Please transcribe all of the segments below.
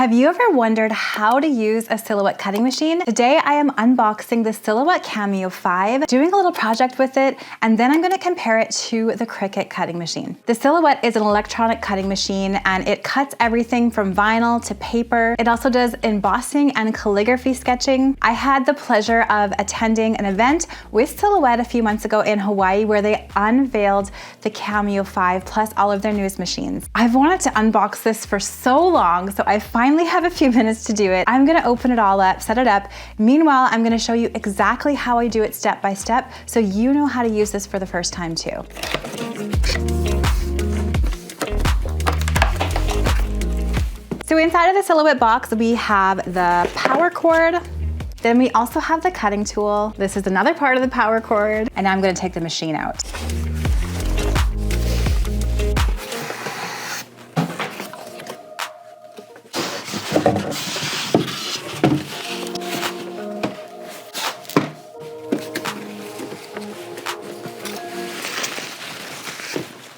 Have you ever wondered how to use a Silhouette cutting machine? Today I am unboxing the Silhouette Cameo 5, doing a little project with it, and then I'm gonna compare it to the Cricut cutting machine. The Silhouette is an electronic cutting machine and it cuts everything from vinyl to paper. It also does embossing and calligraphy sketching. I had the pleasure of attending an event with Silhouette a few months ago in Hawaii where they unveiled the Cameo 5 plus all of their newest machines. I've wanted to unbox this for so long, so I finally have a few minutes to do it. I'm gonna open it all up, set it up. Meanwhile, I'm gonna show you exactly how I do it step by step so you know how to use this for the first time too. So inside of the Silhouette box, we have the power cord. Then we also have the cutting tool. This is another part of the power cord. And now I'm gonna take the machine out.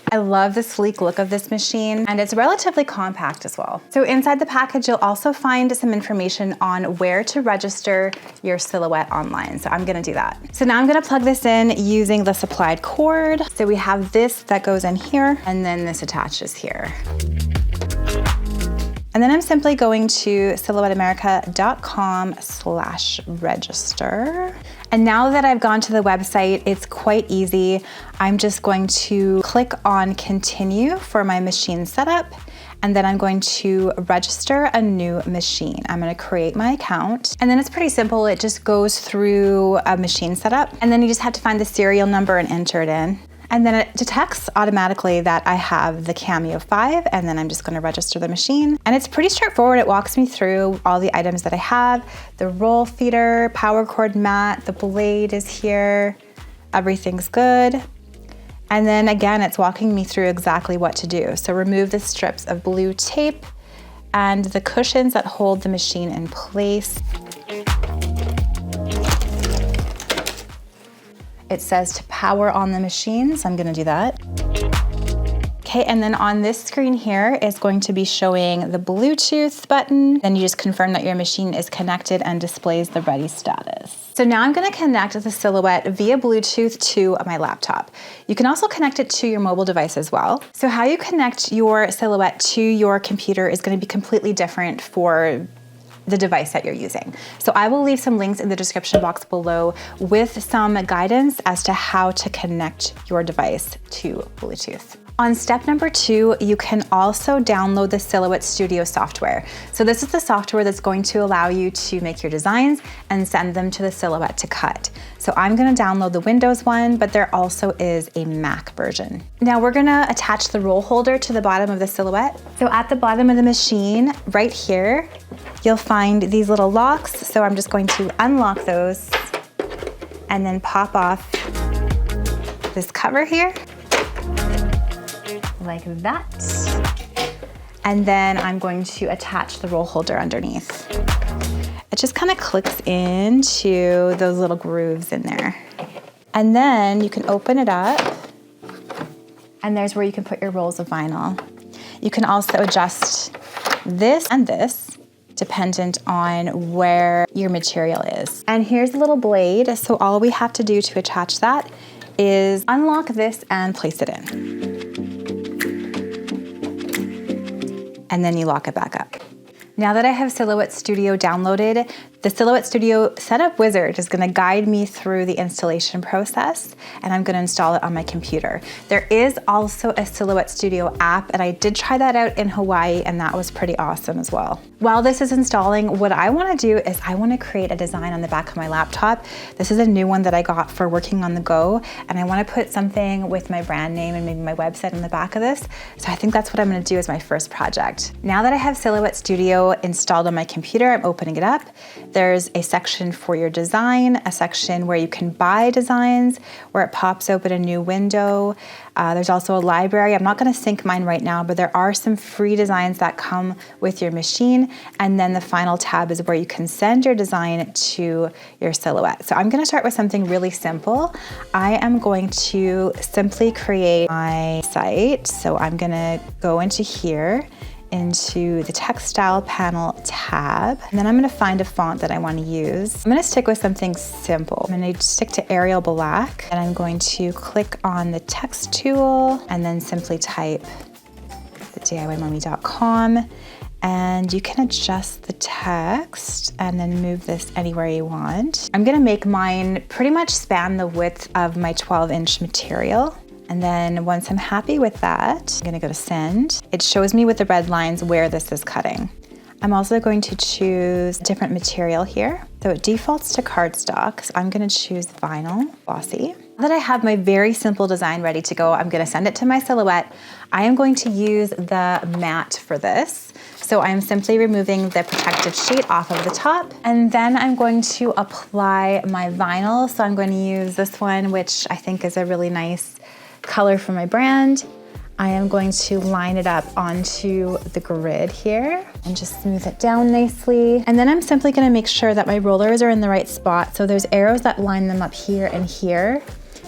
I love the sleek look of this machine, and it's relatively compact as well. So inside the package, you'll also find some information on where to register your Silhouette online. So I'm gonna do that. So now I'm gonna plug this in using the supplied cord. So we have this that goes in here, and then this attaches here. And then I'm simply going to silhouetteamerica.com/register. And now that I've gone to the website, it's quite easy. I'm just going to click on continue for my machine setup. And then I'm going to register a new machine. I'm gonna create my account. And then it's pretty simple. It just goes through a machine setup. And then you just have to find the serial number and enter it in. And then it detects automatically that I have the Cameo 5, and then I'm just gonna register the machine. And it's pretty straightforward. It walks me through all the items that I have. The roll feeder, power cord mat, the blade is here. Everything's good. And then again, it's walking me through exactly what to do. So remove the strips of blue tape and the cushions that hold the machine in place. It says to power on the machine, so I'm gonna do that. Okay, and then on this screen here is going to be showing the Bluetooth button. Then you just confirm that your machine is connected and displays the ready status. So now I'm gonna connect the Silhouette via Bluetooth to my laptop. You can also connect it to your mobile device as well. So how you connect your Silhouette to your computer is gonna be completely different for the device that you're using. So I will leave some links in the description box below with some guidance as to how to connect your device to Bluetooth. On step number 2, you can also download the Silhouette Studio software. So this is the software that's going to allow you to make your designs and send them to the Silhouette to cut. So I'm gonna download the Windows one, but there also is a Mac version. Now we're gonna attach the roll holder to the bottom of the Silhouette. So at the bottom of the machine, right here, you'll find these little locks. So I'm just going to unlock those and then pop off this cover here, like that. And then I'm going to attach the roll holder underneath. It just kind of clicks into those little grooves in there. And then you can open it up, and there's where you can put your rolls of vinyl. You can also adjust this and this, dependent on where your material is. And here's a little blade, so all we have to do to attach that is unlock this and place it in. And then you lock it back up. Now that I have Silhouette Studio downloaded, the Silhouette Studio Setup Wizard is gonna guide me through the installation process, and I'm gonna install it on my computer. There is also a Silhouette Studio app, and I did try that out in Hawaii, and that was pretty awesome as well. While this is installing, what I wanna do is I wanna create a design on the back of my laptop. This is a new one that I got for working on the go, and I wanna put something with my brand name and maybe my website on the back of this. So I think that's what I'm gonna do as my first project. Now that I have Silhouette Studio installed on my computer, I'm opening it up. There's a section for your design, a section where you can buy designs, where it pops open a new window. There's also a library. I'm not gonna sync mine right now, but there are some free designs that come with your machine. And then the final tab is where you can send your design to your Silhouette. So I'm gonna start with something really simple. I am going to simply create my site. So I'm gonna go into here into the textile panel tab. And then I'm gonna find a font that I wanna use. I'm gonna stick with something simple. I'm gonna stick to Arial Black, and I'm going to click on the text tool and then simply type the DIYmommy.com. And you can adjust the text and then move this anywhere you want. I'm gonna make mine pretty much span the width of my 12-inch material. And then once I'm happy with that, I'm gonna go to send. It shows me with the red lines where this is cutting. I'm also going to choose different material here. So it defaults to cardstock, so I'm gonna choose vinyl glossy. Now that I have my very simple design ready to go, I'm gonna send it to my silhouette. I am going to use the matte for this. So I'm simply removing the protective sheet off of the top, and then I'm going to apply my vinyl. So I'm going to use this one, which I think is a really nice color for my brand. I am going to line it up onto the grid here and just smooth it down nicely. And then I'm simply gonna make sure that my rollers are in the right spot. So there's arrows that line them up here and here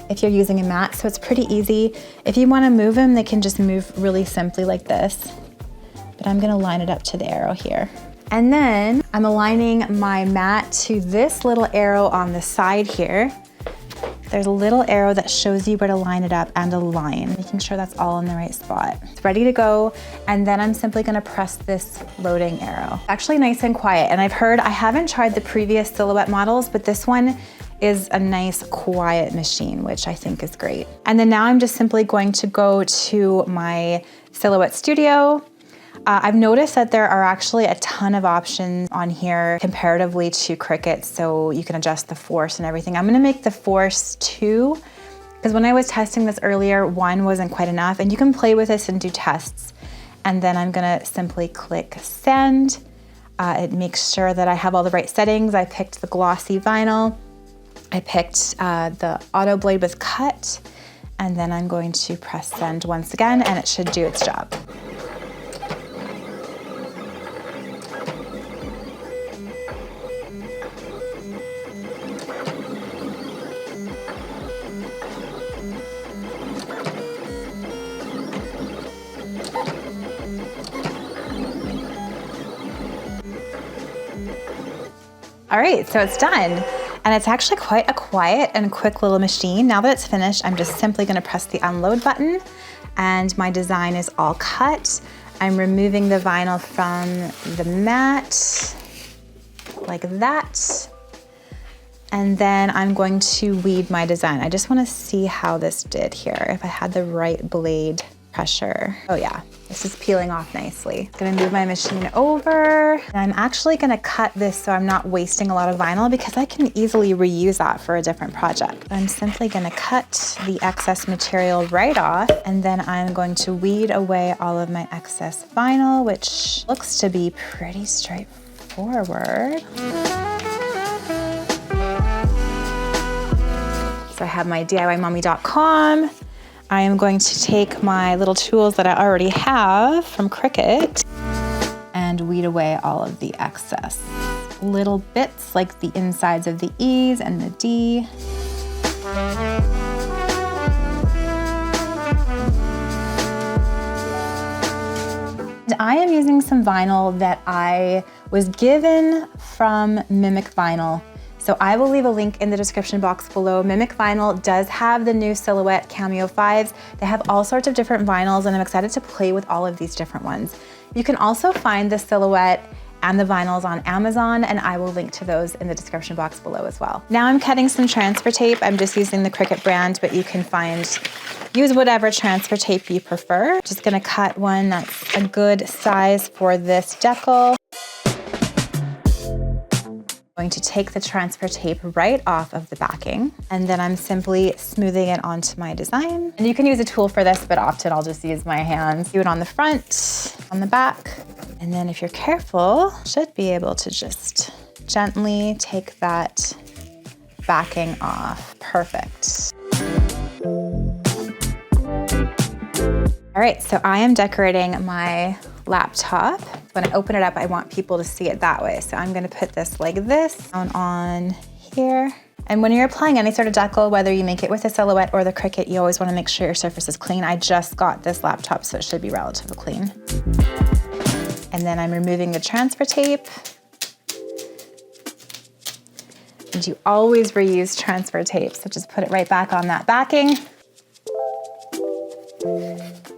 if you're using a mat, so it's pretty easy. If you wanna move them, they can just move really simply like this. But I'm gonna line it up to the arrow here. And then I'm aligning my mat to this little arrow on the side here. There's a little arrow that shows you where to line it up and align, making sure that's all in the right spot. It's ready to go, and then I'm simply gonna press this loading arrow. Actually nice and quiet, and I haven't tried the previous silhouette models, but this one is a nice quiet machine, which I think is great. And then now I'm just simply going to go to my Silhouette Studio. I've noticed that there are actually a ton of options on here comparatively to Cricut, so you can adjust the force and everything. I'm gonna make the force 2, because when I was testing this earlier, 1 wasn't quite enough, and you can play with this and do tests. And then I'm gonna simply click send. It makes sure that I have all the right settings. I picked the glossy vinyl. I picked the auto blade with cut, and then I'm going to press send once again, and it should do its job. All right, so it's done. And it's actually quite a quiet and quick little machine. Now that it's finished, I'm just simply gonna press the unload button, and my design is all cut. I'm removing the vinyl from the mat, like that. And then I'm going to weed my design. I just wanna see how this did here, if I had the right blade pressure. Oh yeah, this is peeling off nicely. Gonna move my machine over. And I'm actually gonna cut this so I'm not wasting a lot of vinyl, because I can easily reuse that for a different project. I'm simply gonna cut the excess material right off, and then I'm going to weed away all of my excess vinyl, which looks to be pretty straightforward. So I have my DIYmommy.com. I am going to take my little tools that I already have from Cricut and weed away all of the excess. Little bits like the insides of the E's and the D. And I am using some vinyl that I was given from Mimic Vinyl. So I will leave a link in the description box below. Mimic Vinyl does have the new Silhouette Cameo 5s. They have all sorts of different vinyls, and I'm excited to play with all of these different ones. You can also find the Silhouette and the vinyls on Amazon, and I will link to those in the description box below as well. Now I'm cutting some transfer tape. I'm just using the Cricut brand, but you can use whatever transfer tape you prefer. Just gonna cut one that's a good size for this decal. Going to take the transfer tape right off of the backing, and then I'm simply smoothing it onto my design. And you can use a tool for this, but often I'll just use my hands. Do it on the front, on the back, and then if you're careful, should be able to just gently take that backing off. Perfect. All right, so I am decorating my laptop. When I open it up, I want people to see it that way. So I'm gonna put this like this down on here. And when you're applying any sort of decal, whether you make it with a Silhouette or the Cricut, you always wanna make sure your surface is clean. I just got this laptop, so it should be relatively clean. And then I'm removing the transfer tape. And you always reuse transfer tape, so just put it right back on that backing.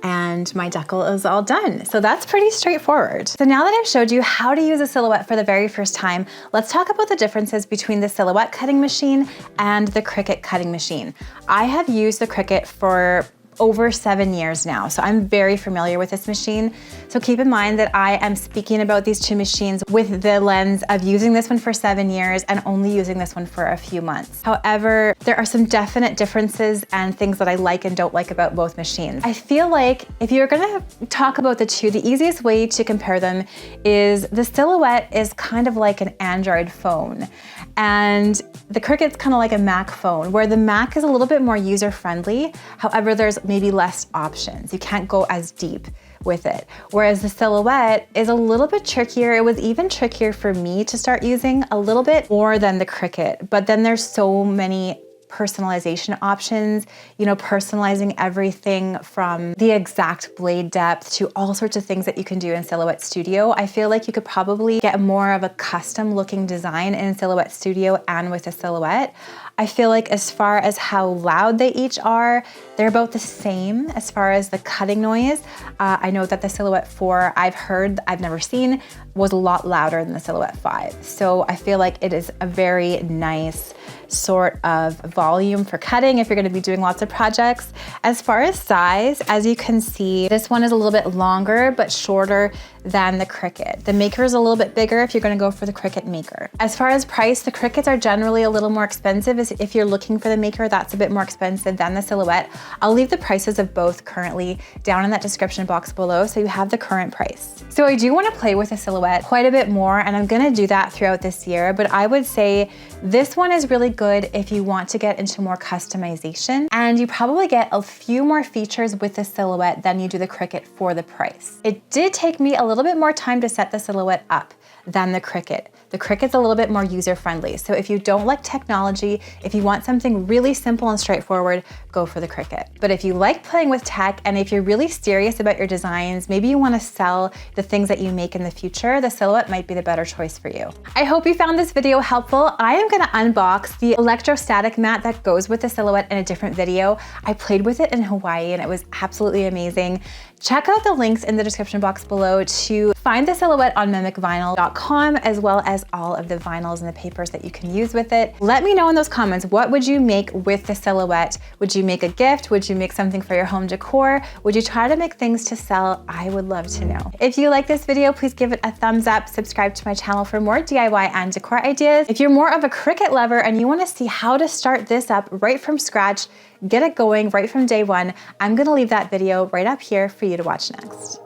And my decal is all done. So that's pretty straightforward. So now that I've showed you how to use a silhouette for the very first time, let's talk about the differences between the silhouette cutting machine and the Cricut cutting machine. I have used the Cricut for over 7 years now, so I'm very familiar with this machine. So keep in mind that I am speaking about these two machines with the lens of using this one for 7 years and only using this one for a few months. However, there are some definite differences and things that I like and don't like about both machines. I feel like if you're gonna talk about the two, the easiest way to compare them is the Silhouette is kind of like an Android phone, and the Cricut's kind of like a Mac phone, where the Mac is a little bit more user-friendly. However, there's maybe less options. You can't go as deep with it. Whereas the Silhouette is a little bit trickier. It was even trickier for me to start using a little bit more than the Cricut. But then there's so many personalization options, you know, personalizing everything from the exact blade depth to all sorts of things that you can do in Silhouette Studio. I feel like you could probably get more of a custom looking design in Silhouette Studio and with a Silhouette. I feel like as far as how loud they each are, they're about the same as far as the cutting noise. I know that the Silhouette 4, I've never seen, was a lot louder than the Silhouette 5. So I feel like it is a very nice sort of volume for cutting if you're gonna be doing lots of projects. As far as size, as you can see, this one is a little bit longer but shorter than the Cricut. The Maker is a little bit bigger if you're gonna go for the Cricut Maker. As far as price, the Cricuts are generally a little more expensive. If you're looking for the Maker, that's a bit more expensive than the Silhouette. I'll leave the prices of both currently down in that description box below so you have the current price. So I do wanna play with the Silhouette quite a bit more, and I'm gonna do that throughout this year, but I would say this one is really good if you want to get into more customization, and you probably get a few more features with the Silhouette than you do the Cricut for the price. It did take me a little bit more time to set the Silhouette up than the Cricut. The Cricut's a little bit more user-friendly. So if you don't like technology, if you want something really simple and straightforward, go for the Cricut. But if you like playing with tech, and if you're really serious about your designs, maybe you wanna sell the things that you make in the future, the Silhouette might be the better choice for you. I hope you found this video helpful. I am gonna unbox the electrostatic mat that goes with the Silhouette in a different video. I played with it in Hawaii and it was absolutely amazing. Check out the links in the description box below to find the Silhouette on mimicvinyl.com, as well as all of the vinyls and the papers that you can use with it. Let me know in those comments, what would you make with the Silhouette? Would you make a gift? Would you make something for your home decor? Would you try to make things to sell? I would love to know. If you like this video, please give it a thumbs up, subscribe to my channel for more DIY and decor ideas. If you're more of a Cricut lover and you wanna see how to start this up right from scratch, get it going right from day one, I'm gonna leave that video right up here for you to watch next.